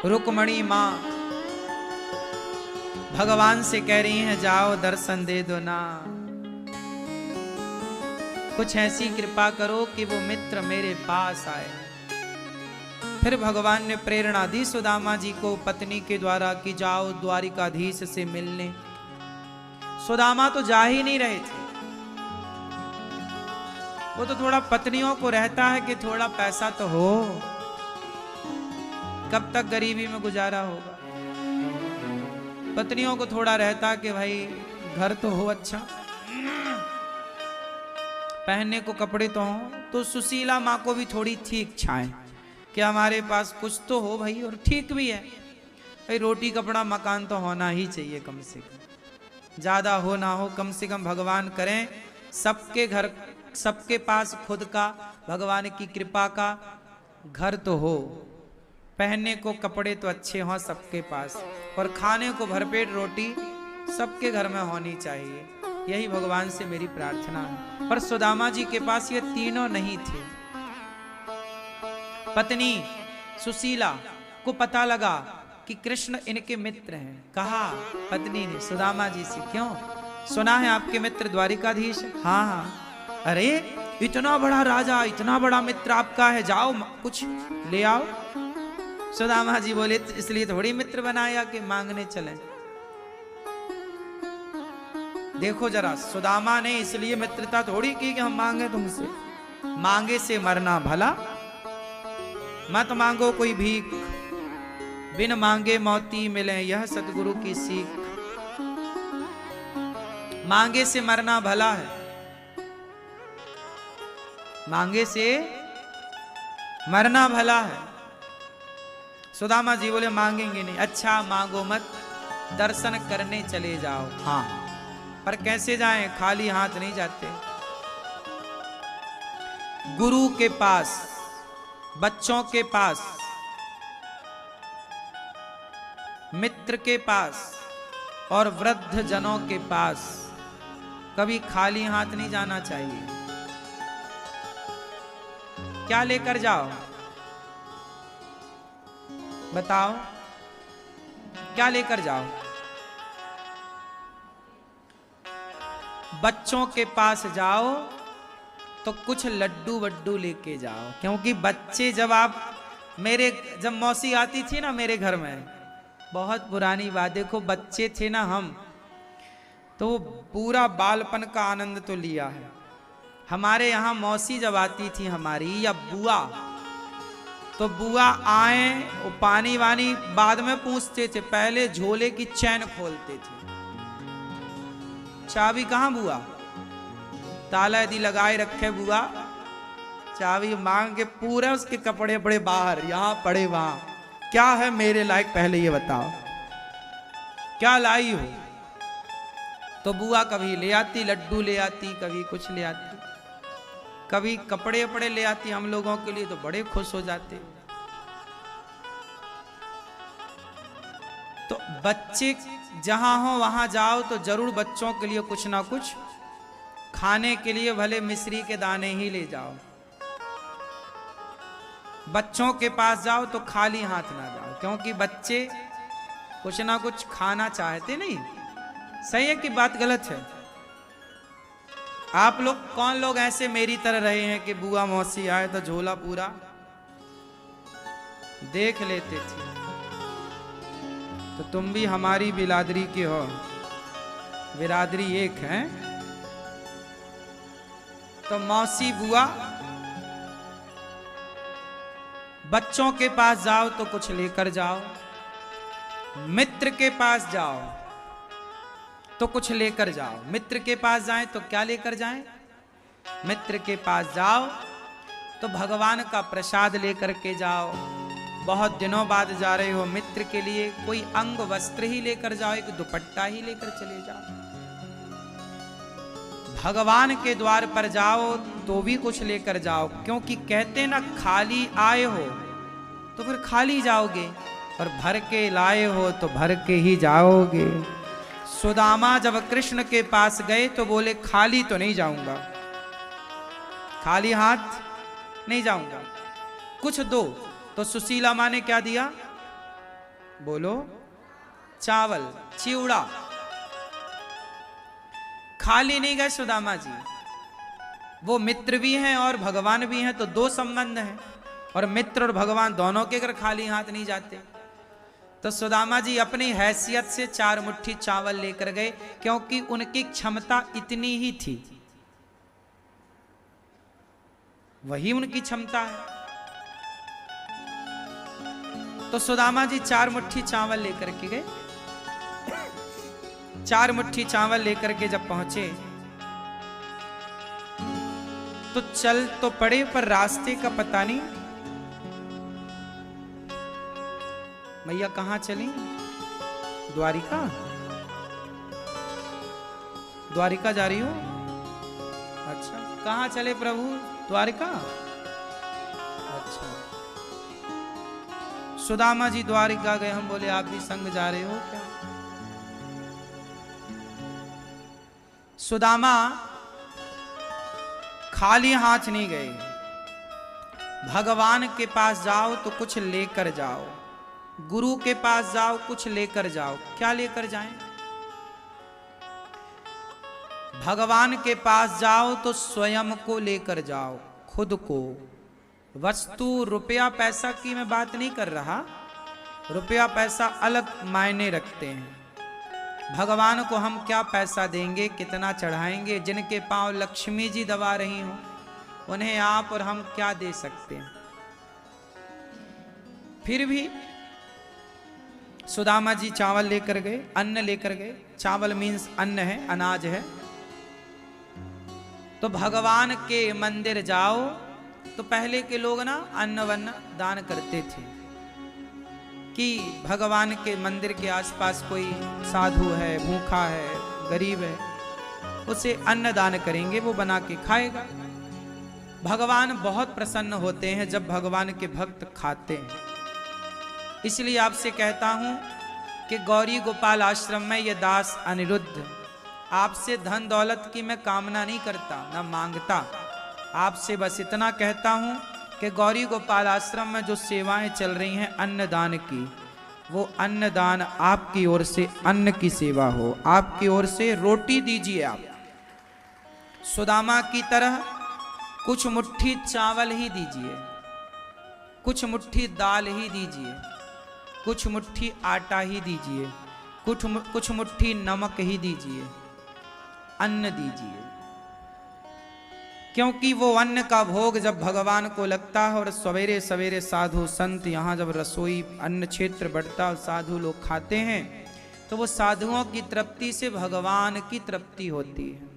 रुक्मणी माँ भगवान से कह रही हैं जाओ दर्शन दे दो ना, कुछ ऐसी कृपा करो कि वो मित्र मेरे पास आए। फिर भगवान ने प्रेरणा दी सुदामा जी को पत्नी के द्वारा कि जाओ द्वारिकाधीश से मिलने। सुदामा तो जा ही नहीं रहे थे, वो तो थोड़ा पत्नियों को रहता है कि थोड़ा पैसा तो हो, कब तक गरीबी में गुजारा होगा। पत्नियों को थोड़ा रहता कि भाई घर तो हो, अच्छा पहनने को कपड़े तो हो। तो सुशीला माँ को भी थोड़ी थी इच्छाएं कि हमारे पास कुछ तो हो भाई, और ठीक भी है भाई, रोटी कपड़ा मकान तो होना ही चाहिए, कम से कम ज्यादा हो ना हो, कम से कम भगवान करें सबके घर, सबके पास खुद का भगवान की कृपा का घर तो हो, पहनने को कपड़े तो अच्छे हों सबके पास, और खाने को भरपेट रोटी सबके घर में होनी चाहिए। यही भगवान से मेरी प्रार्थना है। पर सुदामा जी के पास ये तीनों नहीं थे। पत्नी सुशीला को पता लगा कि कृष्ण इनके मित्र हैं। कहा पत्नी ने सुदामा जी से, क्यों, सुना है आपके मित्र द्वारिकाधीश? हाँ हाँ। अरे इतना बड़ा राजा, इतना बड़ा मित्र आपका है, जाओ कुछ ले आओ। सुदामा जी बोले इसलिए थोड़ी मित्र बनाया कि मांगने चले। देखो जरा, सुदामा ने इसलिए मित्रता थोड़ी की कि हम मांगे तुमसे, मांगे से मरना भला, मत मांगो कोई भीख, बिन मांगे मोती मिले यह सतगुरु की सीख। मांगे से मरना भला है, मांगे से मरना भला है। सुदामा जी बोले मांगेंगे नहीं। अच्छा मांगो मत, दर्शन करने चले जाओ। हाँ, पर कैसे जाएं, खाली हाथ नहीं जाते। गुरु के पास, बच्चों के पास, मित्र के पास और वृद्ध जनों के पास कभी खाली हाथ नहीं जाना चाहिए। क्या लेकर जाओ, बताओ क्या लेकर जाओ? बच्चों के पास जाओ तो कुछ लड्डू वड्डू लेके जाओ, क्योंकि बच्चे जब मौसी आती थी ना मेरे घर में, बहुत पुरानी बात, देखो बच्चे थे ना हम, तो पूरा बालपन का आनंद तो लिया है। हमारे यहाँ मौसी जब आती थी हमारी, या बुआ, तो बुआ आए, वो पानी वानी बाद में पूछते थे, पहले झोले की चैन खोलते थे। चाबी कहाँ बुआ? ताला यदि लगाए रखे बुआ, चाबी मांग के पूरा उसके कपड़े पड़े बाहर, यहां पड़े वहां, क्या है मेरे लायक पहले ये बताओ, क्या लाई हो? तो बुआ कभी ले आती लड्डू ले आती, कभी कुछ ले आती, कभी कपड़े वपड़े ले आती हम लोगों के लिए, तो बड़े खुश हो जाते। तो बच्चे जहां हो वहां जाओ तो जरूर बच्चों के लिए कुछ ना कुछ खाने के लिए, भले मिश्री के दाने ही ले जाओ। बच्चों के पास जाओ तो खाली हाथ ना जाओ, क्योंकि बच्चे कुछ ना कुछ खाना चाहते नहीं। सही है कि बात गलत है? आप लोग कौन लोग ऐसे मेरी तरह रहे हैं कि बुआ मौसी आए तो झोला पूरा देख लेते थे? तो तुम भी हमारी बिरादरी के हो, बिरादरी एक है। तो मौसी बुआ, बच्चों के पास जाओ तो कुछ लेकर जाओ, मित्र के पास जाओ तो कुछ लेकर जाओ। मित्र के पास जाएं तो क्या लेकर जाएं? मित्र के पास जाओ तो भगवान का प्रसाद लेकर के जाओ। बहुत दिनों बाद जा रहे हो, मित्र के लिए कोई अंग वस्त्र ही लेकर जाओ, एक दुपट्टा ही लेकर चले जाओ। भगवान के द्वार पर जाओ तो भी कुछ लेकर जाओ, क्योंकि कहते ना खाली आए हो तो फिर खाली जाओगे, और भर के लाए हो तो भर के ही जाओगे। सुदामा जब कृष्ण के पास गए तो बोले खाली तो नहीं जाऊंगा, खाली हाथ नहीं जाऊंगा, कुछ दो। तो सुशीला माँ ने क्या दिया? बोलो, चावल, चिवड़ा। खाली नहीं गए सुदामा जी, वो मित्र भी हैं और भगवान भी हैं, तो दो संबंध हैं, और मित्र और भगवान दोनों के घर खाली हाथ नहीं जाते। तो सुदामा जी अपनी हैसियत से 4 मुट्ठी चावल लेकर गए, क्योंकि उनकी क्षमता इतनी ही थी, वही उनकी क्षमता है। तो सुदामा जी 4 मुट्ठी चावल लेकर के गए। 4 मुट्ठी चावल लेकर के जब पहुंचे तो चल तो पड़े, पर रास्ते का पता नहीं। मैया कहां चली? द्वारिका? द्वारिका जा रही हो? अच्छा, कहां चले प्रभु? द्वारिका? अच्छा। सुदामा जी द्वारिका गए। हम बोले आप भी संग जा रहे हो क्या? सुदामा खाली हाथ नहीं गए। भगवान के पास जाओ तो कुछ लेकर जाओ, गुरु के पास जाओ कुछ लेकर जाओ। क्या लेकर जाएं? भगवान के पास जाओ तो स्वयं को लेकर जाओ, खुद को। वस्तु रुपया पैसा की मैं बात नहीं कर रहा, रुपया पैसा अलग मायने रखते हैं। भगवान को हम क्या पैसा देंगे, कितना चढ़ाएंगे? जिनके पांव लक्ष्मी जी दबा रही हो उन्हें आप और हम क्या दे सकते हैं? फिर भी सुदामा जी चावल लेकर गए, अन्न लेकर गए। चावल मीन्स अन्न है, अनाज है। तो भगवान के मंदिर जाओ तो पहले के लोग ना अन्न वन्न दान करते थे, कि भगवान के मंदिर के आसपास कोई साधु है, भूखा है, गरीब है, उसे अन्न दान करेंगे, वो बना के खाएगा। भगवान बहुत प्रसन्न होते हैं जब भगवान के भक्त खाते हैं। इसलिए आपसे कहता हूं कि गौरी गोपाल आश्रम में ये दास अनिरुद्ध, आपसे धन दौलत की मैं कामना नहीं करता, ना मांगता। आपसे बस इतना कहता हूं कि गौरी गोपाल आश्रम में जो सेवाएं चल रही हैं अन्नदान की, वो अन्नदान आपकी ओर से अन्न की सेवा हो, आपकी ओर से रोटी दीजिए। आप सुदामा की तरह कुछ मुट्ठी चावल ही दीजिए, कुछ मुट्ठी दाल ही दीजिए, कुछ मुट्ठी आटा ही दीजिए, कुछ मुट्ठी नमक ही दीजिए, अन्न दीजिए। क्योंकि वो अन्न का भोग जब भगवान को लगता है, और सवेरे सवेरे साधु संत यहाँ जब रसोई अन्न क्षेत्र बढ़ता और साधु लोग खाते हैं, तो वो साधुओं की तृप्ति से भगवान की तृप्ति होती है,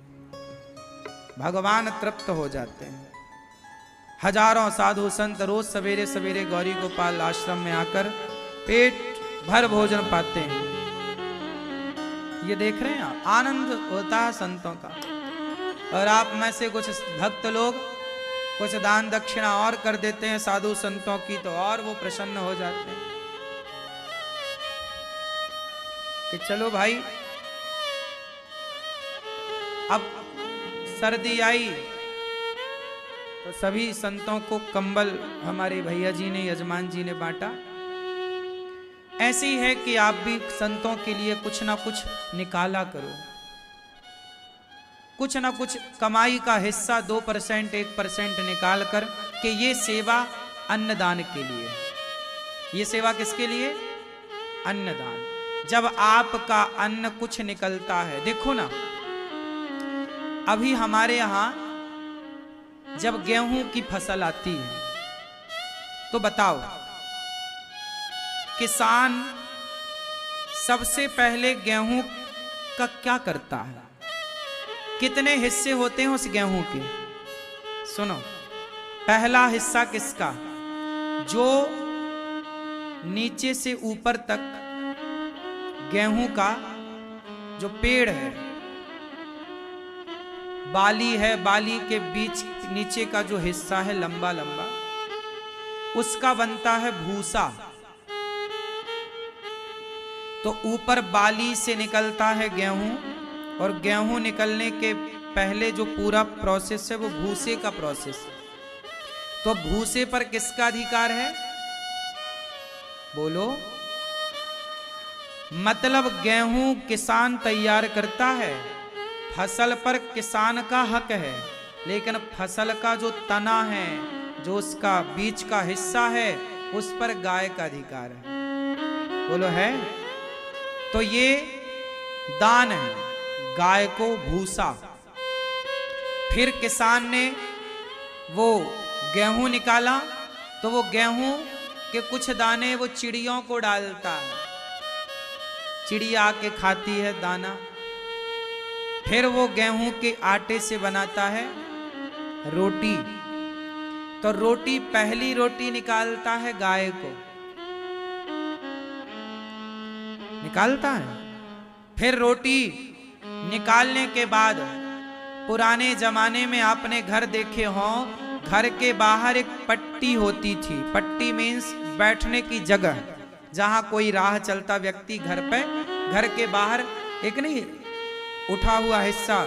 भगवान तृप्त हो जाते हैं। हजारों साधु संत रोज सवेरे सवेरे गौरी गोपाल आश्रम में आकर पेट भर भोजन पाते हैं। ये देख रहे हैं आप, आनंद होता है संतों का। और आप में से कुछ भक्त लोग कुछ दान दक्षिणा और कर देते हैं साधु संतों की, तो और वो प्रसन्न हो जाते हैं कि चलो भाई, अब सर्दी आई तो सभी संतों को कंबल हमारे भैया जी ने, यजमान जी ने बांटा। ऐसे ही है कि आप भी संतों के लिए कुछ ना कुछ निकाला करो, कुछ ना कुछ कमाई का हिस्सा 2% 1% निकाल कर कि ये सेवा अन्नदान के लिए। ये सेवा किसके लिए? अन्नदान। जब आपका अन्न कुछ निकलता है, देखो ना, अभी हमारे यहां जब गेहूं की फसल आती है तो बताओ, किसान सबसे पहले गेहूं का क्या करता है? कितने हिस्से होते हैं उस गेहूं के? सुनो, पहला हिस्सा किसका? जो नीचे से ऊपर तक गेहूं का जो पेड़ है, बाली है, बाली के बीच नीचे का जो हिस्सा है लंबा लंबा, उसका बनता है भूसा। तो ऊपर बाली से निकलता है गेहूं, और गेहूं निकलने के पहले जो पूरा प्रोसेस है वो भूसे का प्रोसेस है। तो भूसे पर किसका अधिकार है? बोलो, मतलब गेहूं किसान तैयार करता है, फसल पर किसान का हक है, लेकिन फसल का जो तना है, जो उसका बीच का हिस्सा है, उस पर गाय का अधिकार है। बोलो है? तो ये दान है, गाय को भूसा। फिर किसान ने वो गेहूं निकाला, तो वो गेहूं के कुछ दाने वो चिड़ियों को डालता है, चिड़िया आके खाती है दाना। फिर वो गेहूं के आटे से बनाता है रोटी, तो रोटी, पहली रोटी निकालता है गाय को, निकालता है। फिर रोटी निकालने के बाद, पुराने जमाने में आपने घर देखे हों, घर के बाहर एक पट्टी होती थी। पट्टी मीन्स बैठने की जगह, जहां कोई राह चलता व्यक्ति घर पे, घर के बाहर एक नहीं उठा हुआ हिस्सा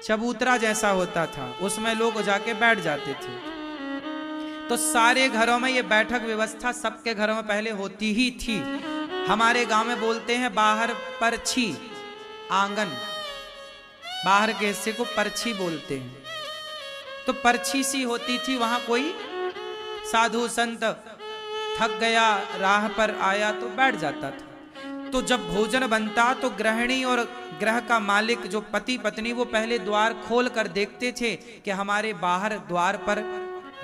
चबूतरा जैसा होता था, उसमें लोग जाके बैठ जाते थे। तो सारे घरों में ये बैठक व्यवस्था सबके घरों में पहले होती ही थी। हमारे गांव में बोलते हैं बाहर परछी, आंगन, बाहर के हिस्से को परछी बोलते हैं। तो परछी सी होती थी, वहां कोई साधु संत थक गया, राह पर आया तो बैठ जाता था। तो जब भोजन बनता तो गृहिणी और गृह का मालिक जो पति पत्नी, वो पहले द्वार खोल कर देखते थे कि हमारे बाहर द्वार पर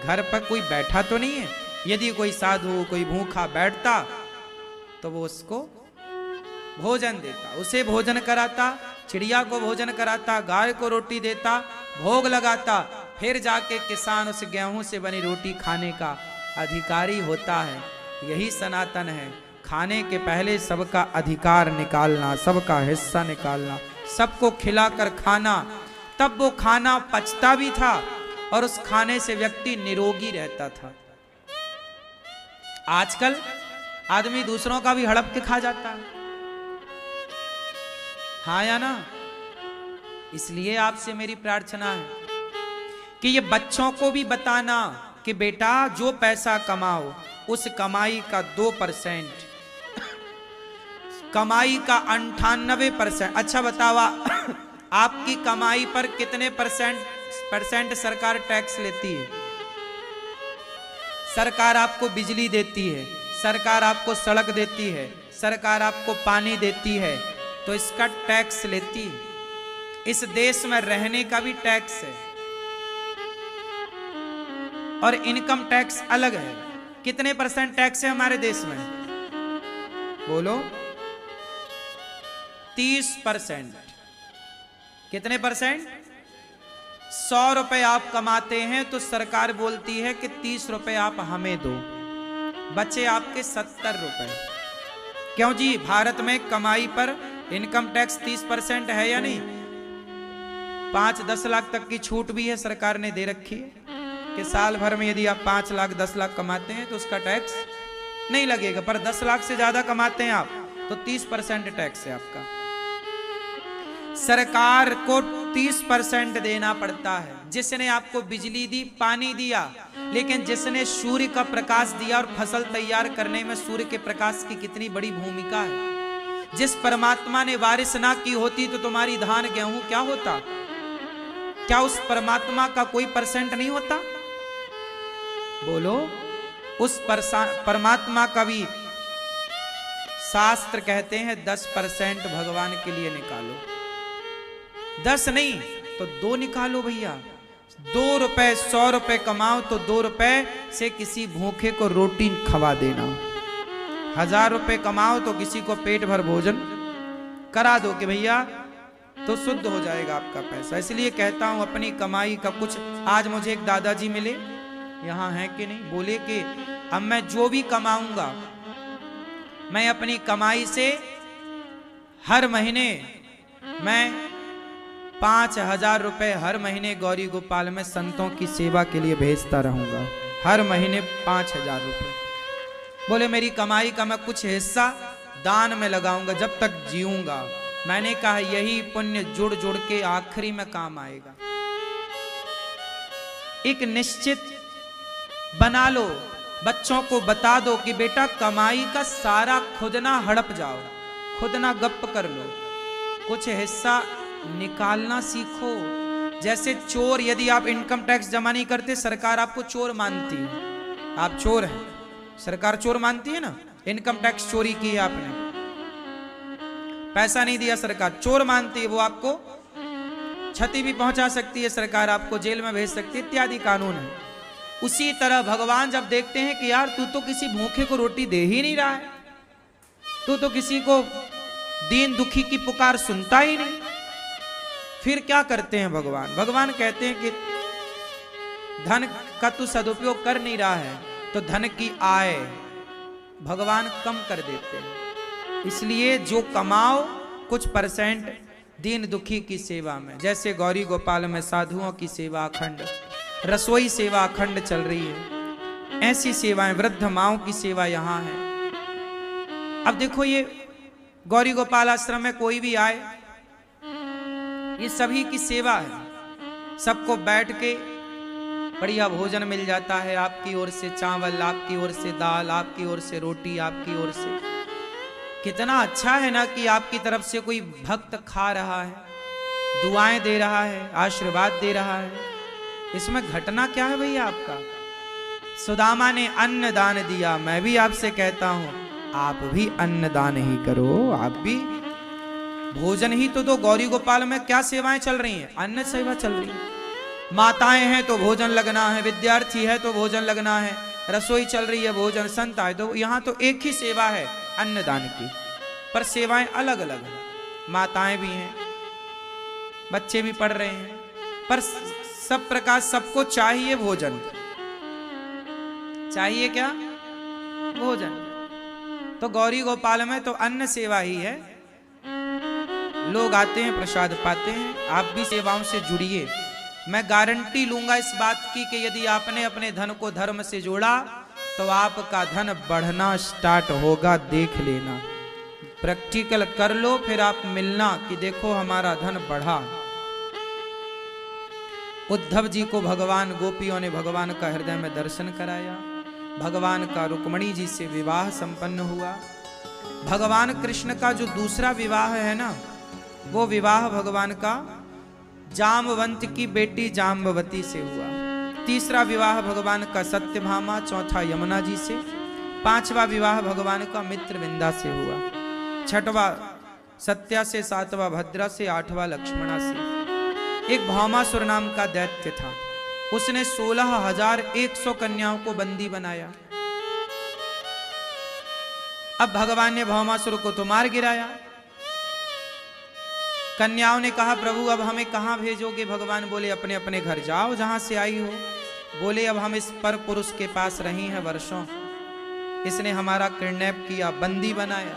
घर पर कोई बैठा तो नहीं है। यदि कोई साधु, कोई भूखा बैठता तो वो उसको भोजन देता, उसे भोजन कराता, चिड़िया को भोजन कराता, गाय को रोटी देता, भोग लगाता। फिर जाके किसान उस गेहूं से बनी रोटी खाने का अधिकारी होता है। यही सनातन है, खाने के पहले सबका अधिकार निकालना, सबका हिस्सा निकालना, सबको खिलाकर खाना, तब वो खाना पचता भी था और उस खाने से व्यक्ति निरोगी रहता था। आजकल आदमी दूसरों का भी हड़प के खा जाता है, हाँ या ना? इसलिए आपसे मेरी प्रार्थना है कि ये बच्चों को भी बताना कि बेटा जो पैसा कमाओ उस कमाई का 2%, कमाई का 98%। अच्छा बताओ आपकी कमाई पर कितने परसेंट सरकार टैक्स लेती है? सरकार आपको बिजली देती है, सरकार आपको सड़क देती है, सरकार आपको पानी देती है, तो इसका टैक्स लेती है। इस देश में रहने का भी टैक्स है और इनकम टैक्स अलग है। कितने % टैक्स है हमारे देश में? बोलो 30%। कितने %? 100 रुपए आप कमाते हैं तो सरकार बोलती है कि 30 रुपए आप हमें दो, बचे आपके 70 रुपए। क्यों जी? भारत में कमाई पर इनकम टैक्स 30% है या नहीं? 5-10 लाख तक की छूट भी है, सरकार ने दे रखी है कि साल भर में यदि आप 5 लाख 10 लाख कमाते हैं तो उसका टैक्स नहीं लगेगा, पर 10 लाख से ज्यादा कमाते हैं आप तो 30% टैक्स है आपका। सरकार को 30% देना पड़ता है। जिसने आपको बिजली दी, पानी दिया, लेकिन जिसने सूर्य का प्रकाश दिया, और फसल तैयार करने में सूर्य के प्रकाश की कितनी बड़ी भूमिका है। जिस परमात्मा ने बारिश ना की होती तो तुम्हारी धान गेहूं क्या होता? क्या उस परमात्मा का कोई % नहीं होता? बोलो, उस परमात्मा का भी शास्त्र कहते हैं 10% भगवान के लिए निकालो। 10 नहीं तो 2 निकालो भैया। 2 रुपए 100 रुपए कमाओ तो 2 रुपए से किसी भूखे को रोटी खवा देना। 1000 रुपए कमाओ तो किसी को पेट भर भोजन करा दो कि भैया, तो शुद्ध हो जाएगा आपका पैसा। इसलिए कहता हूं अपनी कमाई का कुछ। आज मुझे एक दादाजी मिले, यहाँ है कि नहीं, बोले कि अब मैं जो भी कमाऊंगा, मैं अपनी कमाई से हर महीने मैं 5000 रुपए हर महीने गौरी गोपाल में संतों की सेवा के लिए भेजता रहूंगा। हर महीने 5000 रुपए। बोले मेरी कमाई का मैं कुछ हिस्सा दान में लगाऊंगा जब तक जीऊंगा। मैंने कहा यही पुण्य जुड़ जुड़ के आखिरी में काम आएगा। एक निश्चित बना लो बच्चों को बता दो कि बेटा कमाई का सारा खुद ना हड़प जाओ, खुद ना गप कर लो, कुछ हिस्सा निकालना सीखो। जैसे चोर, यदि आप इनकम टैक्स जमा नहीं करते सरकार आपको चोर मानती है, आप चोर हैं, सरकार चोर मानती है ना। इनकम टैक्स चोरी की है आपने, पैसा नहीं दिया, सरकार चोर मानती है, वो आपको क्षति भी पहुंचा सकती है, सरकार आपको जेल में भेज सकती है, इत्यादि कानून है। उसी तरह भगवान जब देखते हैं कि यार तू तो किसी भूखे को रोटी दे ही नहीं रहा है, तू तो किसी को दीन दुखी की पुकार सुनता ही नहीं, फिर क्या करते हैं भगवान? भगवान कहते हैं कि धन का तू सदुपयोग कर नहीं रहा है तो धन की आय भगवान कम कर देते हैं। इसलिए जो कमाओ कुछ परसेंट दीन दुखी की सेवा में, जैसे गौरी गोपाल में साधुओं की सेवा अखंड, रसोई सेवा अखंड चल रही है, ऐसी सेवाएं, वृद्ध माओं की सेवा यहां है। अब देखो ये गौरी गोपाल आश्रम में कोई भी आए, ये सभी की सेवा है, सबको बैठ के बढ़िया भोजन मिल जाता है, आपकी ओर से चावल, आपकी ओर से दाल, आपकी ओर से रोटी, आपकी ओर से। कितना अच्छा है ना कि आपकी तरफ से कोई भक्त खा रहा है, दुआएं दे रहा है, आशीर्वाद दे रहा है। इसमें घटना क्या है भैया आपका? सुदामा ने अन्न दान दिया, मैं भी आपसे कहता हूं आप भी अन्न दान ही करो, आप भी भोजन ही तो दो। गौरी गोपाल में क्या सेवाएं चल रही हैं? अन्न सेवा चल रही है। माताएं हैं तो भोजन लगना है, विद्यार्थी है तो भोजन लगना है, रसोई चल रही है, भोजन, संत आए तो यहां तो एक ही सेवा है अन्नदान की, पर सेवाएं अलग अलग हैं। माताएं भी हैं, बच्चे भी पढ़ रहे हैं, पर सब प्रकार सबको चाहिए भोजन। चाहिए क्या? भोजन। तो गौरी गोपाल में तो अन्न सेवा ही है, लोग आते हैं प्रसाद पाते हैं। आप भी सेवाओं से जुड़िए। मैं गारंटी लूंगा इस बात की कि यदि आपने अपने धन को धर्म से जोड़ा तो आपका धन बढ़ना स्टार्ट होगा, देख लेना, प्रैक्टिकल कर लो, फिर आप मिलना कि देखो हमारा धन बढ़ा। उद्धव जी को भगवान, गोपियों ने भगवान का हृदय में दर्शन कराया, भगवान का रुक्मणी जी से विवाह संपन्न हुआ। भगवान कृष्ण का जो दूसरा विवाह है ना, वो विवाह भगवान का जामवंत की बेटी जाम्बवती से हुआ। तीसरा विवाह भगवान का सत्यभामा, चौथा यमुना जी से, पांचवा विवाह भगवान का मित्रविंदा से हुआ, छठवा सत्या से, सातवां भद्रा से, आठवां लक्ष्मणा से। एक भौमासुर नाम का दैत्य था, उसने 16,100 कन्याओं को बंदी बनाया। अब भगवान ने भौमासुर को तो मार गिराया। कन्याओं ने कहा प्रभु अब हमें कहां भेजोगे? भगवान बोले अपने अपने घर जाओ जहां से आई हो। बोले अब हम इस पर पुरुष के पास रही हैं वर्षों, इसने हमारा किडनैप किया, बंदी बनाया,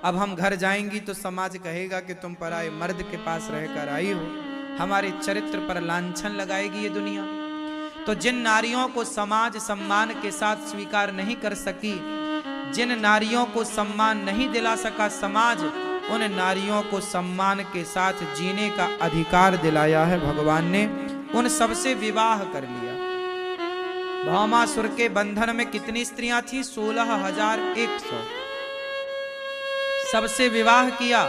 अब हम घर जाएंगी तो समाज कहेगा कि तुम पराये मर्द के पास रहकर आई हो, हमारे चरित्र पर लांछन लगाएगी ये दुनिया। तो जिन नारियों को समाज सम्मान के साथ स्वीकार नहीं कर सकी, जिन नारियों को सम्मान नहीं दिला सका समाज, उन नारियों को सम्मान के साथ जीने का अधिकार दिलाया है भगवान ने। उन सबसे विवाह कर लिया। भौमासुर के बंधन में कितनी स्त्रियां थी? 16,100। सबसे विवाह किया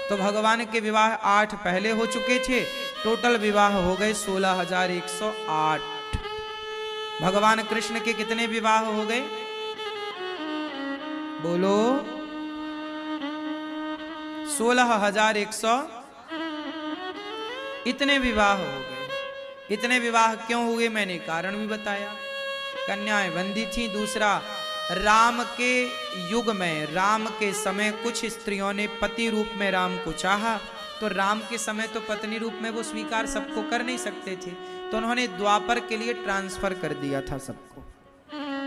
तो भगवान के विवाह 8 पहले हो चुके थे, टोटल विवाह हो गए 16,108। भगवान कृष्ण के कितने विवाह हो गए? बोलो 16,100। इतने विवाह हो गए। इतने विवाह क्यों हुए मैंने कारण भी बताया। कन्याएं बंदी थी। दूसरा, राम के युग में, राम के समय कुछ स्त्रियों ने पति रूप में राम को चाहा, तो राम के समय तो पत्नी रूप में वो स्वीकार सबको कर नहीं सकते थे, तो उन्होंने द्वापर के लिए ट्रांसफर कर दिया था सबको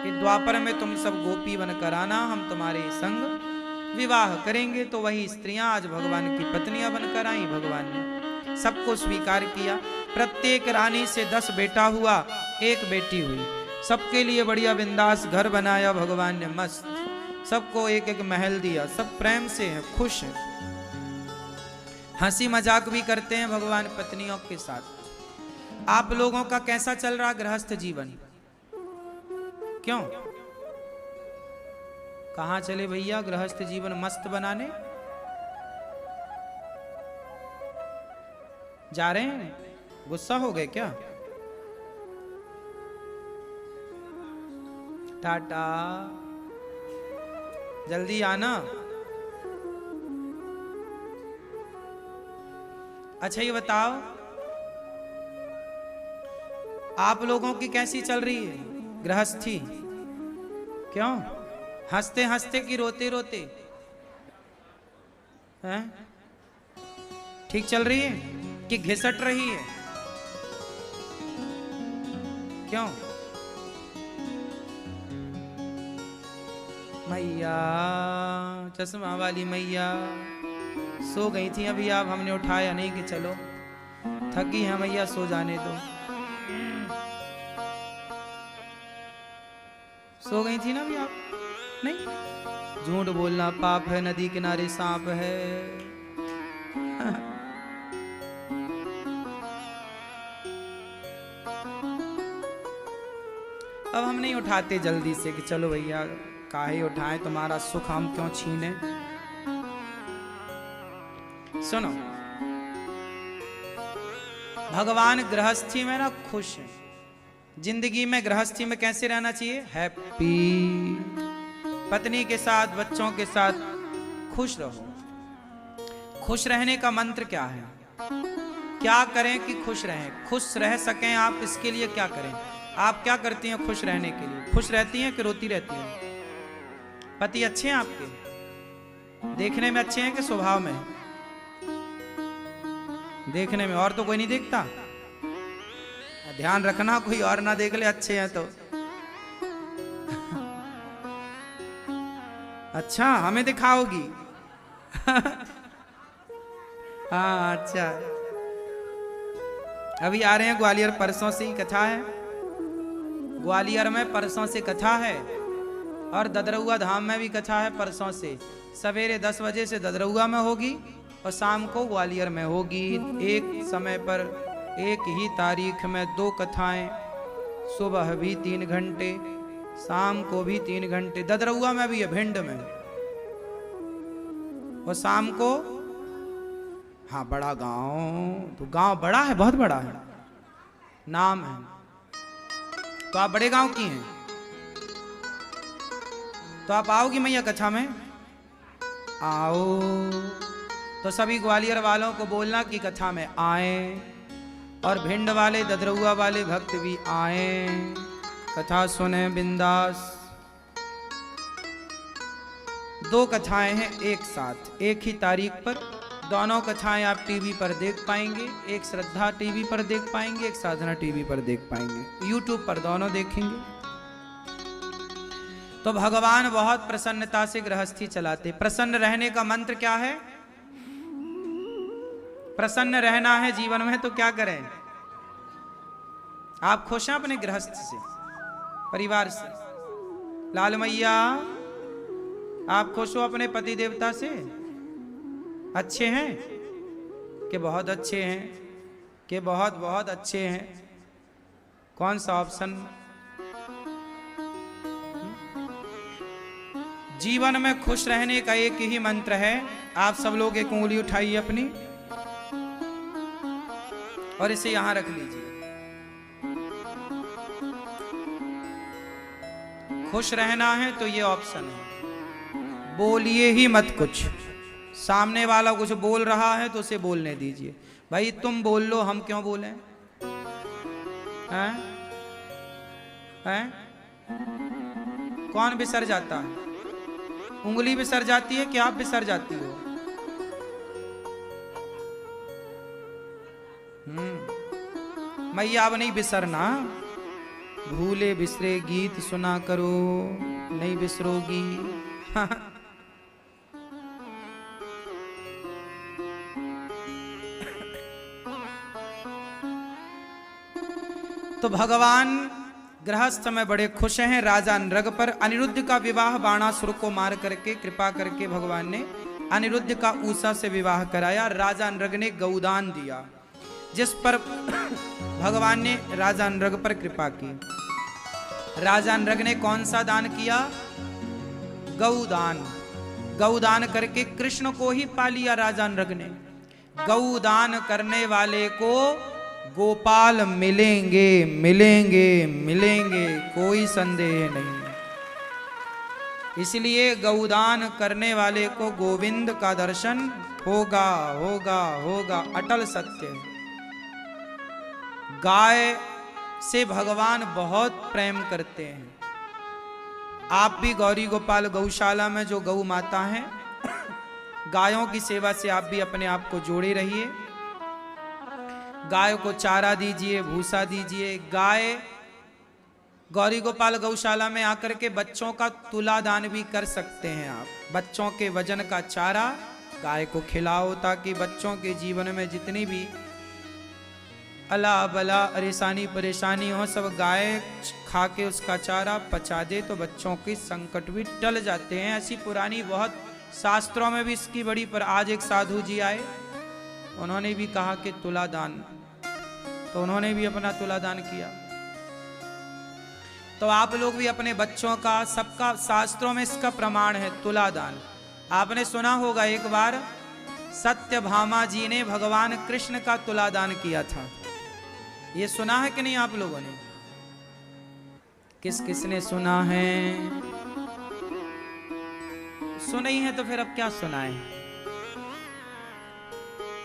कि द्वापर में तुम सब गोपी बनकर आना, हम तुम्हारे संग विवाह करेंगे। तो वही स्त्रियां आज भगवान की पत्नियां बनकर आई। भगवान ने सबको स्वीकार किया। प्रत्येक रानी से 10 बेटा हुआ, 1 बेटी हुई। सबके लिए बढ़िया बिंदास घर बनाया भगवान ने, मस्त। सबको एक एक महल दिया, सब प्रेम से हैं, खुश हैं, हंसी मजाक भी करते हैं भगवान पत्नियों के साथ। आप लोगों का कैसा चल रहा गृहस्थ जीवन? क्यों कहाँ चले भैया गृहस्थ जीवन मस्त बनाने? जा रहे हैं? गुस्सा हो गए क्या? टाटा, जल्दी आना। अच्छा ये बताओ, आप लोगों की कैसी चल रही है गृहस्थी? क्यों हंसते हंसते कि रोते रोते? हैं? ठीक चल रही है कि घिसट रही है? क्यों? मैया, चश्मा वाली मैया सो गई थी अभी, आप हमने उठाया नहीं कि चलो थकी है मैया सो जाने दो। सो गई थी ना अभी आप? नहीं, झूठ बोलना पाप है, नदी किनारे सांप है। अब हम नहीं उठाते जल्दी से कि चलो भैया काहे उठाएं, तुम्हारा सुख हम क्यों छीने। सुनो, भगवान गृहस्थी में ना खुश है। जिंदगी में गृहस्थी में कैसे रहना चाहिए? हैप्पी, पत्नी के साथ बच्चों के साथ खुश रहो। खुश रहने का मंत्र क्या है? क्या करें कि खुश रहें? खुश रह सकें आप, इसके लिए क्या करें? आप क्या करती हैं खुश रहने के लिए? खुश रहती हैं कि रोती रहती हैं? पति अच्छे हैं आपके? देखने में अच्छे हैं कि स्वभाव में? देखने में, और तो कोई नहीं देखता। ध्यान रखना कोई और ना देख ले अच्छे हैं तो। अच्छा हमें दिखाओगी? हाँ अच्छा, अभी आ रहे हैं ग्वालियर, परसों से ही कथा है ग्वालियर में, परसों से कथा है। और ददरउआ धाम में भी कथा है परसों से। सवेरे 10 बजे से ददरउआ में होगी और शाम को ग्वालियर में होगी। एक समय पर एक ही तारीख में 2 कथाएं, सुबह भी 3 घंटे, शाम को भी 3 घंटे। ददरउआ में भी है, भिंड में, और शाम को। हाँ बड़ा गांव, तो गांव बड़ा है, बहुत बड़ा है, नाम है। तो आप बड़े गांव की हैं, तो आप आओगी मैया कथा में? आओ। तो सभी ग्वालियर वालों को बोलना कि कथा में आए, और भिंड वाले ददरउआ वाले भक्त भी आए, कथा सुने बिंदास। 2 कथाएं हैं एक साथ, एक ही तारीख पर। दोनों कथाएं आप टीवी पर देख पाएंगे। एक श्रद्धा टीवी पर देख पाएंगे, एक साधना टीवी पर देख पाएंगे। यूट्यूब पर दोनों देखेंगे। तो भगवान बहुत प्रसन्नता से गृहस्थी चलाते। प्रसन्न रहने का मंत्र क्या है? प्रसन्न रहना है जीवन में तो क्या करें? आप खुश हैं अपने गृहस्थ से, परिवार से? लाल मैया, आप खुश हो अपने पति देवता से? अच्छे हैं कि बहुत अच्छे हैं कि बहुत बहुत अच्छे हैं? कौन सा ऑप्शन? जीवन में खुश रहने का एक ही मंत्र है। आप सब लोग एक उंगली उठाइए अपनी और इसे यहां रख लीजिए। खुश रहना है तो ये ऑप्शन है। बोलिए ही मत कुछ। सामने वाला कुछ बोल रहा है तो उसे बोलने दीजिए। भाई तुम बोल लो, हम क्यों बोलें? हैं? हैं? कौन बिसर जाता है? उंगली बिसर जाती है कि आप बिसर जाती हो? मैया अब नहीं बिसरना। भूले बिसरे गीत सुना करो, नहीं बिसरोगी। तो भगवान गृहस्थ में बड़े खुश हैं। राजा नृग पर अनिरुद्ध का विवाह बाणासुर को मार करके, कृपा करके भगवान ने अनिरुद्ध का ऊषा से विवाह कराया। राजा नृग ने गौदान दिया, जिस पर भगवान ने राजा नृग पर कृपा की। राजा नृग ने कौन सा दान किया? गौदान। गौदान करके कृष्ण को ही पा लिया राजा नृग ने। गौदान करने वाले को गोपाल मिलेंगे मिलेंगे मिलेंगे, कोई संदेह नहीं। इसलिए गौदान करने वाले को गोविंद का दर्शन होगा होगा होगा, अटल सत्य। गाय से भगवान बहुत प्रेम करते हैं। आप भी गौरी गोपाल गौशाला में जो गौ माता हैं, गायों की सेवा से आप भी अपने आप को जोड़े रहिए। गाय को चारा दीजिए, भूसा दीजिए। गाय गौरी गोपाल गौशाला में आकर के बच्चों का तुला दान भी कर सकते हैं आप। बच्चों के वजन का चारा गाय को खिलाओ, ताकि बच्चों के जीवन में जितनी भी अला बला परेशानी परेशानी हो, सब गाय खा के उसका चारा पचा दे तो बच्चों के संकट भी टल जाते हैं। ऐसी पुरानी बहुत शास्त्रों में भी इसकी बड़ी, पर आज एक साधु जी आए, उन्होंने भी कहा कि तुला दान, तो उन्होंने भी अपना तुला दान किया। तो आप लोग भी अपने बच्चों का, सबका शास्त्रों में इसका प्रमाण है तुला दान। आपने सुना होगा एक बार सत्यभामा जी ने भगवान कृष्ण का तुला दान किया था। ये सुना है कि नहीं आप लोगों ने? किस किसने सुना है? सुना ही है तो फिर अब क्या सुनाए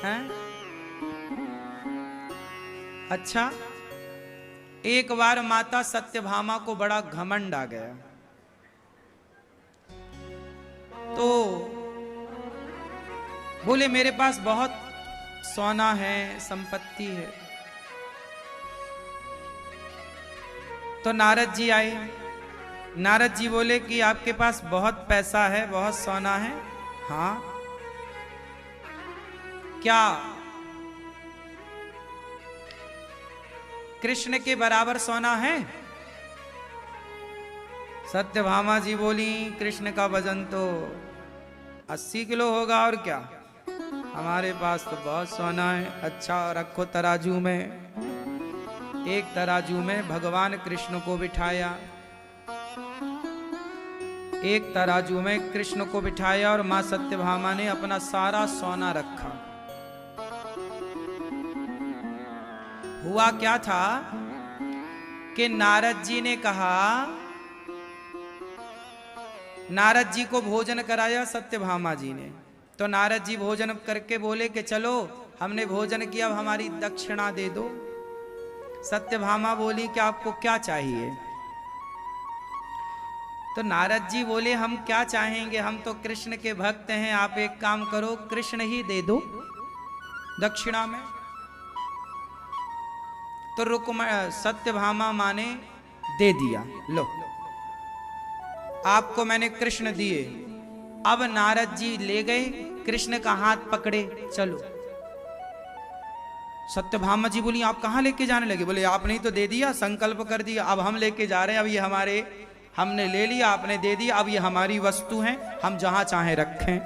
हैं? अच्छा, एक बार माता सत्यभामा को बड़ा घमंड आ गया, तो बोले मेरे पास बहुत सोना है, संपत्ति है। तो नारद जी आए। नारद जी बोले कि आपके पास बहुत पैसा है, बहुत सोना है। हाँ, क्या कृष्ण के बराबर सोना है? सत्यभामा जी बोली कृष्ण का वजन तो 80 किलो होगा, और क्या, हमारे पास तो बहुत सोना है। अच्छा रखो तराजू में। एक तराजू में भगवान कृष्ण को बिठाया, एक तराजू में कृष्ण को बिठाया, और मां सत्यभामा ने अपना सारा सोना रखा। हुआ क्या था कि नारद जी ने कहा, नारद जी को भोजन कराया सत्यभामा जी ने। तो नारद जी भोजन करके बोले कि चलो हमने भोजन किया, अब हमारी दक्षिणा दे दो। सत्यभामा बोली कि आपको क्या चाहिए? तो नारद जी बोले हम क्या चाहेंगे, हम तो कृष्ण के भक्त हैं, आप एक काम करो कृष्ण ही दे दो दक्षिणा में। तो सत्यभामा माँ ने दे दिया, लो आपको मैंने कृष्ण दिए। अब नारद जी ले गए, कृष्ण का हाथ पकड़े, चलो। सत्यभामा जी बोली आप कहाँ लेके जाने लगे? बोले आपने ही तो दे दिया, संकल्प कर दिया, अब हम लेके जा रहे हैं। अब ये हमारे, हमने ले लिया, आपने दे दिया, अब ये हमारी वस्तु हैं, हम जहां चाहें रखें।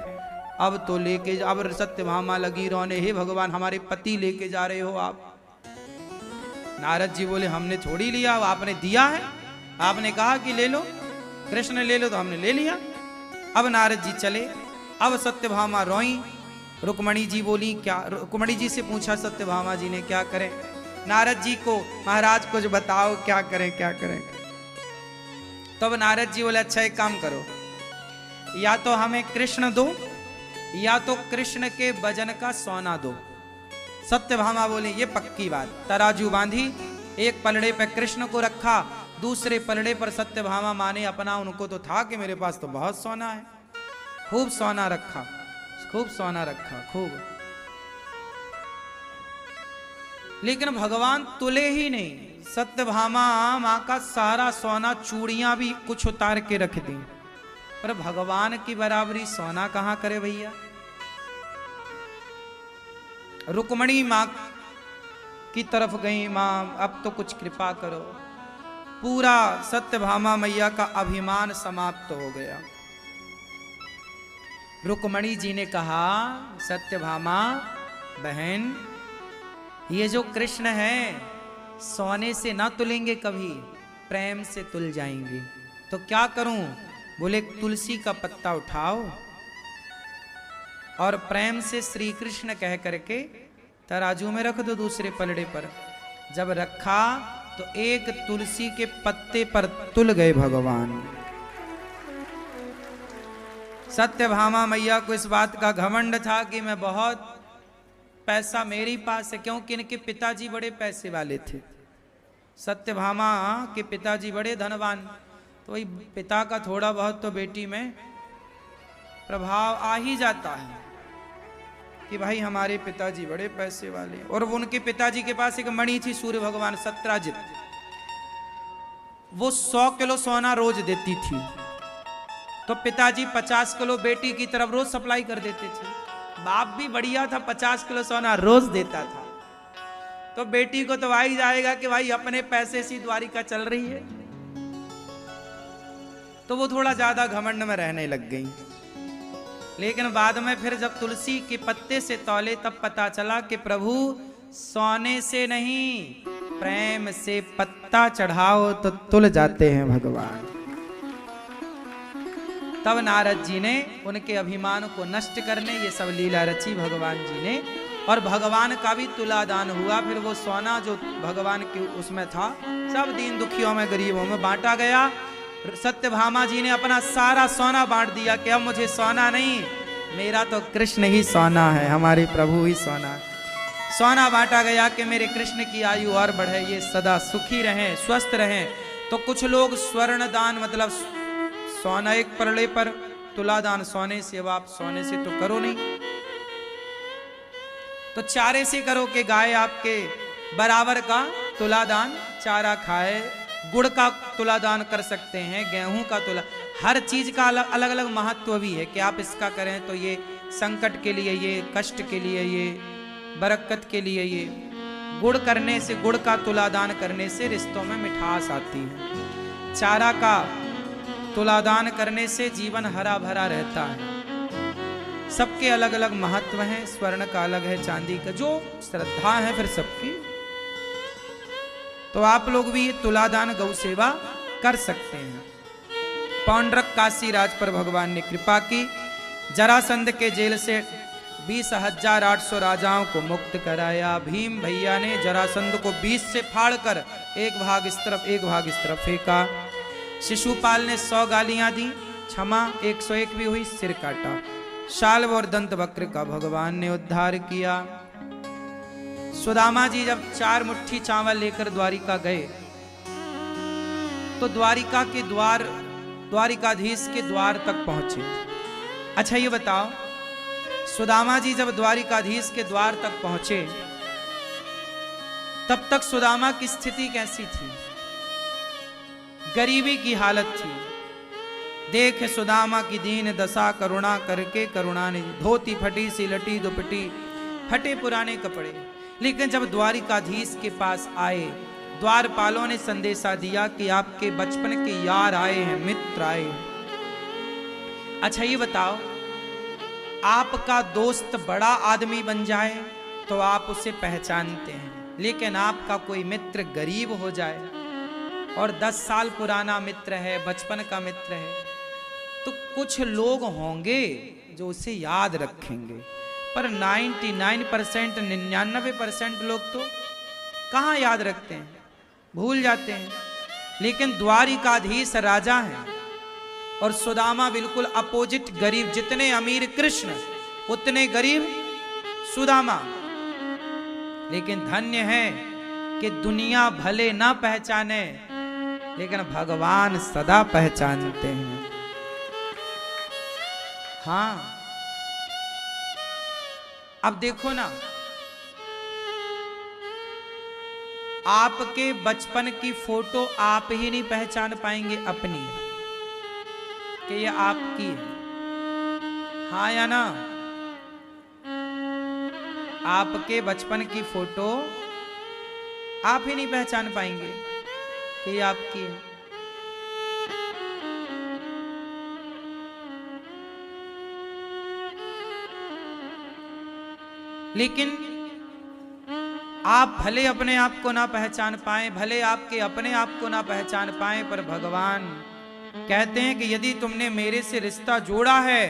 अब तो लेके, अब सत्यभामा लगी रोने, हे भगवान हमारे पति लेके जा रहे हो आप। नारद जी बोले हमने थोड़ी लिया, अब आपने दिया है, आपने कहा कि ले लो, कृष्ण ले लो, तो हमने ले लिया। अब नारद जी चले। अब सत्यभामा रोई। रुक्मणी जी बोली क्या, रुक्मणी जी से पूछा सत्यभामा जी ने क्या करें? नारद जी को, महाराज कुछ बताओ क्या करें क्या करें। तब तो नारद जी बोले अच्छा एक काम करो, या तो हमें कृष्ण दो, या तो कृष्ण के वजन का सोना दो। सत्यभामा बोले ये पक्की बात। तराजू बांधी, एक पलड़े पे कृष्ण को रखा, दूसरे पलड़े पर सत्यभामा माने अपना, उनको तो था कि मेरे पास तो बहुत सोना है, खूब सोना रखा, खूब सोना रखा, खूब। लेकिन भगवान तुले ही नहीं। सत्यभामा मां का सारा सोना, चूड़ियां भी कुछ उतार के रख दी, पर भगवान की बराबरी सोना कहां करे भैया। रुक्मणी मां की तरफ गई, मां अब तो कुछ कृपा करो। पूरा सत्यभामा मैया का अभिमान समाप्त हो गया। रुक्मणी जी ने कहा सत्यभामा बहन, ये जो कृष्ण है सोने से ना तुलेंगे कभी, प्रेम से तुल जाएंगे। तो क्या करूं? बोले तुलसी का पत्ता उठाओ और प्रेम से श्री कृष्ण कह करके तराजू में रख दो दूसरे पलड़े पर। जब रखा तो एक तुलसी के पत्ते पर तुल गए भगवान। सत्यभामा मैया को इस बात का घमंड था कि मैं बहुत पैसा मेरे पास है, क्योंकि इनके पिताजी बड़े पैसे वाले थे। सत्यभामा के पिताजी बड़े धनवान, तो वही पिता का थोड़ा बहुत तो बेटी में प्रभाव आ ही जाता है कि भाई हमारे पिताजी बड़े पैसे वाले। और उनके पिताजी के पास एक मणि थी सूर्य भगवान सत्राजित, वो 100 किलो सोना रोज देती थी, तो पिताजी 50 किलो बेटी की तरफ रोज सप्लाई कर देते थे। बाप भी बढ़िया था, 50 किलो सोना रोज देता था, तो बेटी को तो आ ही जाएगा कि भाई अपने पैसे से द्वारिका चल रही है। तो वो थोड़ा ज्यादा घमंड में रहने लग गई। लेकिन बाद में फिर जब तुलसी के पत्ते से तौले तब पता चला कि प्रभु सोने से नहीं प्रेम से पत्ता चढ़ाओ तो तुल जाते हैं भगवान। तब नारद जी ने उनके अभिमान को नष्ट करने ये सब लीला रची भगवान जी ने, और भगवान का भी तुलादान हुआ। फिर वो सोना जो भगवान के उसमें था सब दीन दुखियों में गरीबों में बांटा गया। सत्यभामा जी ने अपना सारा सोना बांट दिया कि अब मुझे सोना नहीं, मेरा तो कृष्ण ही सोना है, हमारे प्रभु ही सोना है। सोना बांटा गया कि मेरे कृष्ण की आयु और बढ़े, ये सदा सुखी रहें, स्वस्थ रहें। तो कुछ लोग स्वर्ण दान, मतलब सोना एक पलड़े पर तुलादान सोने से, अब आप सोने से तो करो नहीं, तो चारे से करो कि गाय आपके बराबर का तुलादान चारा खाए। गुड़ का तुलादान कर सकते हैं, गेहूं का तुला, हर चीज का अलग अलग महत्व भी है कि आप इसका करें तो ये संकट के लिए, ये कष्ट के लिए, ये बरकत के लिए। ये गुड़ करने से, गुड़ का तुलादान करने से रिश्तों में मिठास आती है। चारा का तुलादान करने से जीवन हरा भरा रहता है। सबके अलग अलग महत्व हैं, स्वर्ण का अलग है, चांदी का, जो श्रद्धा है फिर सबकी। तो आप लोग भी तुलादान गौ सेवा कर सकते हैं। पौंड्रक काशीराज पर भगवान ने कृपा की, जरासंध के जेल से 20,800 राजाओं को मुक्त कराया। भीम भैया ने जरासंध को 20 से फाड़कर एक भाग इस तरफ एक भाग इस तरफ फेंका। शिशुपाल ने 100 गालियां दी, क्षमा 101 भी हुई, सिर काटा। शाल्व और दंत वक्र का भगवान ने उद्धार किया। सुदामा जी जब 4 मुट्ठी चावल लेकर द्वारिका गए तो द्वारिका के द्वार, द्वारिकाधीश के द्वार तक पहुंचे। अच्छा ये बताओ, सुदामा जी जब द्वारिकाधीश के द्वार तक पहुंचे तब तक सुदामा की स्थिति कैसी थी? गरीबी की हालत थी। देख सुदामा की दीन दशा, करुणा करके करुणा ने, धोती फटी सी लटी दुपटी, फटे पुराने कपड़े। लेकिन जब द्वारिकाधीश के पास आए, द्वारपालों ने संदेशा दिया कि आपके बचपन के यार आए हैं, मित्र आए हैं। अच्छा ये बताओ, आपका दोस्त बड़ा आदमी बन जाए तो आप उसे पहचानते हैं, लेकिन आपका कोई मित्र गरीब हो जाए और 10 साल पुराना मित्र है, बचपन का मित्र है, तो कुछ लोग होंगे जो उसे याद रखेंगे, पर 99%, 99% लोग तो कहाँ याद रखते हैं, भूल जाते हैं। लेकिन द्वारिकाधीश राजा हैं और सुदामा बिल्कुल अपोजिट, गरीब। जितने अमीर कृष्ण उतने गरीब सुदामा। लेकिन धन्य है कि दुनिया भले ना पहचाने लेकिन भगवान सदा पहचानते हैं। हाँ, अब देखो ना, आपके बचपन की फोटो आप ही नहीं पहचान पाएंगे अपनी, कि ये आपकी है। हाँ या ना? आपके बचपन की फोटो आप ही नहीं पहचान पाएंगे कि ये आपकी है। लेकिन आप भले अपने आप को ना पहचान पाए, भले आपके अपने आप को ना पहचान पाए, पर भगवान कहते हैं कि यदि तुमने मेरे से रिश्ता जोड़ा है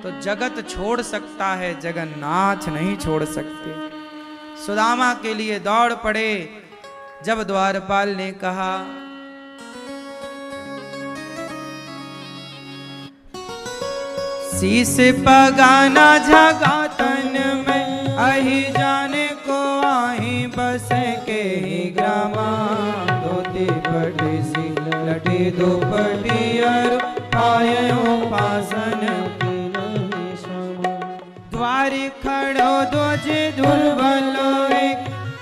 तो जगत छोड़ सकता है, जगन्नाथ नहीं छोड़ सकते। सुदामा के लिए दौड़ पड़े। जब द्वारपाल ने कहा शीश पगाना झगा तन में अहि जाने को आही बस के ग्रामा। धोती पटी सी लटी दुपटी और आयो पासन द्वारी खड़ो ध्वज दुर्बलो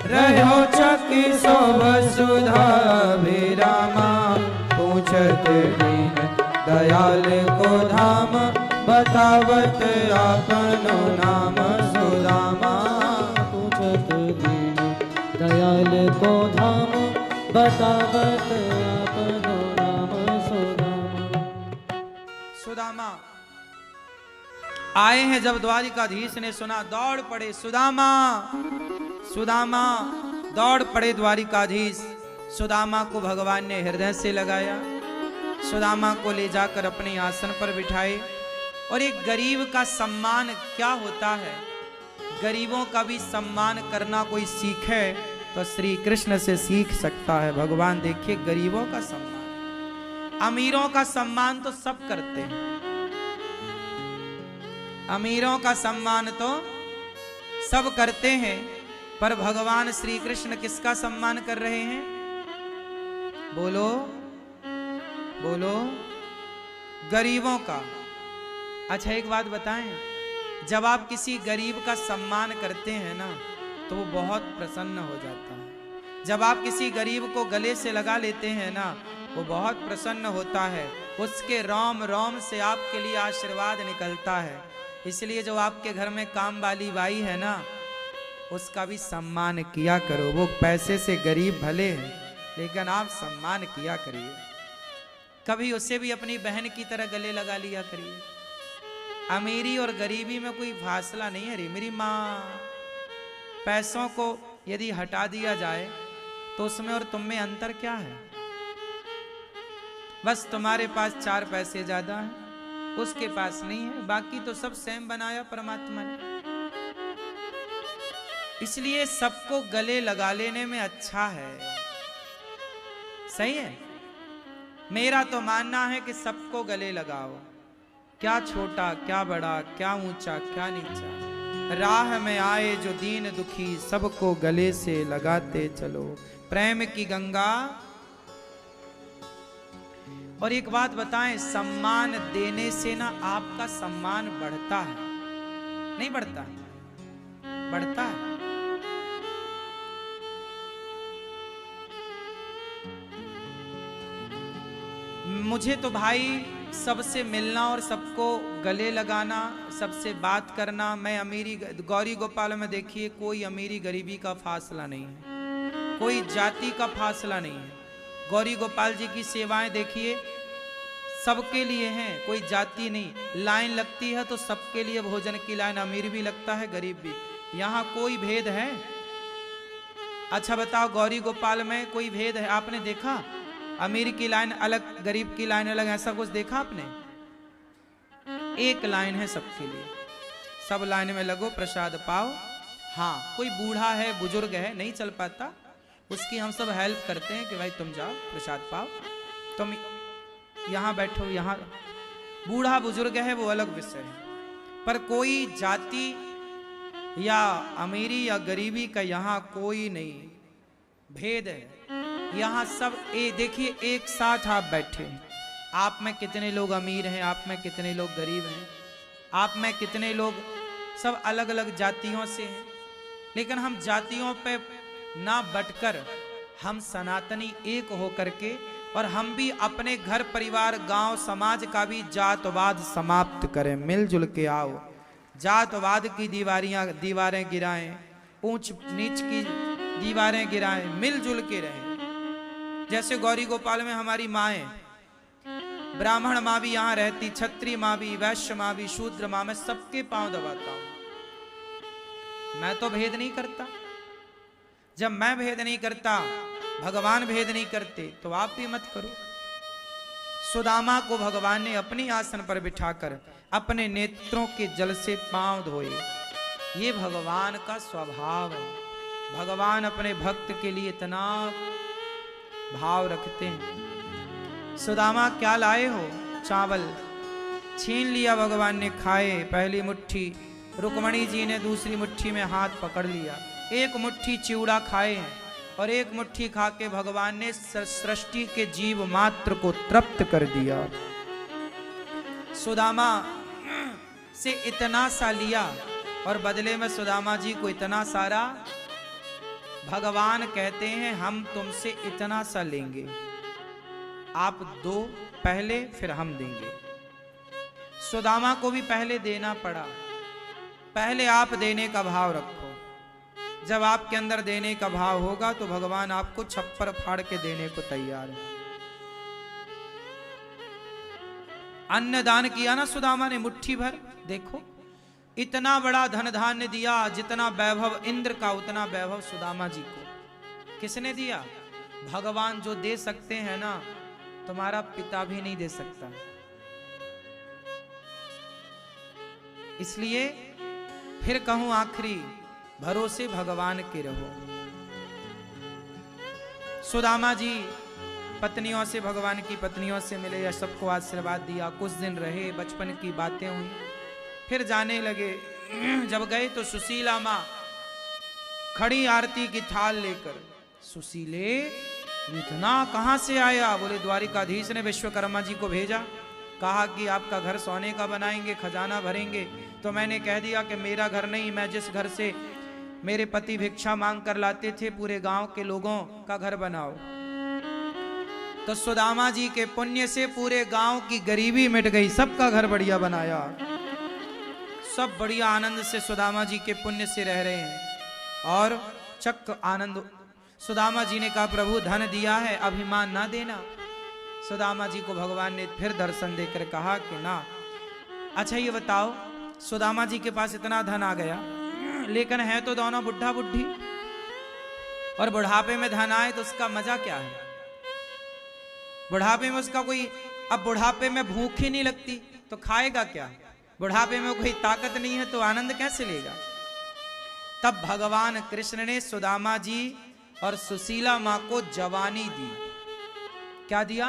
रहो चकी शोभ सुधा विरामा। पूछत दीन दयाल को धाम बतावत आपनो नाम सुदामा। पूछत दीन दयाल को धाम बतावत आपनो नाम सुदामा। सुदामा आए हैं। जब द्वारिकाधीश ने सुना दौड़ पड़े सुदामा, सुदामा दौड़ पड़े द्वारिकाधीश। सुदामा को भगवान ने हृदय से लगाया, सुदामा को ले जाकर अपने आसन पर बिठाए। और एक गरीब का सम्मान क्या होता है, गरीबों का भी सम्मान करना कोई सीखे तो श्री कृष्ण से सीख सकता है। भगवान देखिए गरीबों का सम्मान, अमीरों का सम्मान तो सब करते हैं, अमीरों का सम्मान तो सब करते हैं, पर भगवान श्री कृष्ण किसका सम्मान कर रहे हैं? बोलो बोलो, गरीबों का। अच्छा एक बात बताएं, जब आप किसी गरीब का सम्मान करते हैं ना तो वो बहुत प्रसन्न हो जाता है। जब आप किसी गरीब को गले से लगा लेते हैं ना वो बहुत प्रसन्न होता है, उसके रोम रोम से आपके लिए आशीर्वाद निकलता है। इसलिए जो आपके घर में काम वाली बाई है ना उसका भी सम्मान किया करो। वो पैसे से गरीब भले हैं लेकिन आप सम्मान किया करिए, कभी उसे भी अपनी बहन की तरह गले लगा लिया करिए। अमीरी और गरीबी में कोई फासला नहीं है रे मेरी माँ। पैसों को यदि हटा दिया जाए तो उसमें और तुम में अंतर क्या है? बस तुम्हारे पास 4 पैसे ज्यादा हैं, उसके पास नहीं है, बाकी तो सब सेम बनाया परमात्मा ने। इसलिए सबको गले लगा लेने में अच्छा है, सही है। मेरा तो मानना है कि सबको गले लगाओ, क्या छोटा क्या बड़ा, क्या ऊंचा क्या नीचा। राह में आए जो दीन दुखी सबको गले से लगाते चलो, प्रेम की गंगा। और एक बात बताएं, सम्मान देने से ना आपका सम्मान बढ़ता है, नहीं बढ़ता? बढ़ता है। मुझे तो भाई सबसे मिलना और सबको गले लगाना, सबसे बात करना। मैं अमीरी गौरी गोपाल में देखिए कोई अमीरी गरीबी का फासला नहीं है, कोई जाति का फासला नहीं है। गौरी गोपाल जी की सेवाएं देखिए सबके लिए हैं, कोई जाति नहीं। लाइन लगती है तो सबके लिए भोजन की लाइन, अमीर भी लगता है गरीब भी, यहाँ कोई भेद है? अच्छा बताओ, गौरी गोपाल में कोई भेद है? आपने देखा? अमीर की लाइन अलग, गरीब की लाइन अलग, ऐसा कुछ देखा आपने? एक लाइन है सबके लिए, सब लाइन में लगो, प्रसाद पाओ। हाँ, कोई बूढ़ा है बुजुर्ग है नहीं चल पाता, उसकी हम सब हेल्प करते हैं कि भाई तुम जाओ प्रसाद पाओ, तुम यहाँ बैठो। यहाँ बूढ़ा बुजुर्ग है वो अलग विषय है, पर कोई जाति या अमीरी या गरीबी का यहाँ कोई नहीं भेद है। यहाँ सब देखिए एक साथ आप बैठे हैं, आप में कितने लोग अमीर हैं, आप में कितने लोग गरीब हैं, आप में कितने लोग सब अलग अलग जातियों से हैं, लेकिन हम जातियों पे ना बटकर हम सनातनी एक हो करके, और हम भी अपने घर परिवार गांव समाज का भी जातवाद समाप्त करें। मिलजुल के आओ, जातवाद की दीवारें गिराएं, ऊंच नीच की दीवारें गिराएं, मिलजुल के रहें। जैसे गौरी गोपाल में हमारी माएँ, ब्राह्मण माँ भी यहाँ रहती, क्षत्रिय माँ भी, वैश्य माँ भी, शूद्र माँ, मैं सबके पांव दबाता हूं। मैं तो भेद नहीं करता। जब मैं भेद नहीं करता, भगवान भेद नहीं करते, तो आप भी मत करो। सुदामा को भगवान ने अपनी आसन पर बिठाकर अपने नेत्रों के जल से पांव धोए। ये भगवान का स्वभाव है। भगवान अपने भक्त के लिए इतना भाव रखते हैं। सुदामा क्या लाए हो? चावल छीन लिया भगवान ने, खाए पहली मुट्ठी, रुक्मणी जी ने दूसरी मुट्ठी में हाथ पकड़ लिया। एक मुट्ठी चिवड़ा खाए हैं और एक मुट्ठी खा के भगवान ने सृष्टि के जीव मात्र को तृप्त कर दिया। सुदामा से इतना सा लिया और बदले में सुदामा जी को इतना सारा। भगवान कहते हैं हम तुमसे इतना सा लेंगे, आप दो पहले फिर हम देंगे। सुदामा को भी पहले देना पड़ा। पहले आप देने का भाव रखो। जब आपके अंदर देने का भाव होगा तो भगवान आपको छप्पर फाड़ के देने को तैयार है। अन्न दान किया ना सुदामा ने मुट्ठी भर। देखो इतना बड़ा धन धान्य दिया, जितना वैभव इंद्र का उतना वैभव सुदामा जी को किसने दिया? भगवान जो दे सकते हैं ना, तुम्हारा पिता भी नहीं दे सकता। इसलिए फिर कहूं आखिरी, भरोसे भगवान के रहो। सुदामा जी पत्नियों से, भगवान की पत्नियों से मिले या सबको आशीर्वाद दिया, कुछ दिन रहे, बचपन की बातें हुई, फिर जाने लगे। जब गए तो सुशीला माँ खड़ी आरती की थाल लेकर, सुशीले इतना कहां से आया? बोले द्वारिकाधीश ने विश्वकर्मा जी को भेजा, कहा कि आपका घर सोने का बनाएंगे, खजाना भरेंगे। तो मैंने कह दिया कि मेरा घर नहीं, मैं जिस घर से मेरे पति भिक्षा मांग कर लाते थे, पूरे गांव के लोगों का घर बनाओ। तो सुदामा जी के पुण्य से पूरे गांव की गरीबी मिट गई, सबका घर बढ़िया बनाया, सब बढ़िया आनंद से सुदामा जी के पुण्य से रह रहे हैं। और चक आनंद। सुदामा जी ने कहा प्रभु धन दिया है, अभिमान ना देना। सुदामा जी को भगवान ने फिर दर्शन देकर कहा कि ना। अच्छा ये बताओ, सुदामा जी के पास इतना धन आ गया, लेकिन है तो दोनों बुढ़ा बुढ़ी, और बुढ़ापे में धन आए तो उसका मजा क्या है? बुढ़ापे में उसका कोई, अब बुढ़ापे में भूख ही नहीं लगती तो खाएगा क्या? बुढ़ापे में कोई ताकत नहीं है तो आनंद कैसे लेगा? तब भगवान कृष्ण ने सुदामा जी और सुशीला मां को जवानी दी। क्या दिया?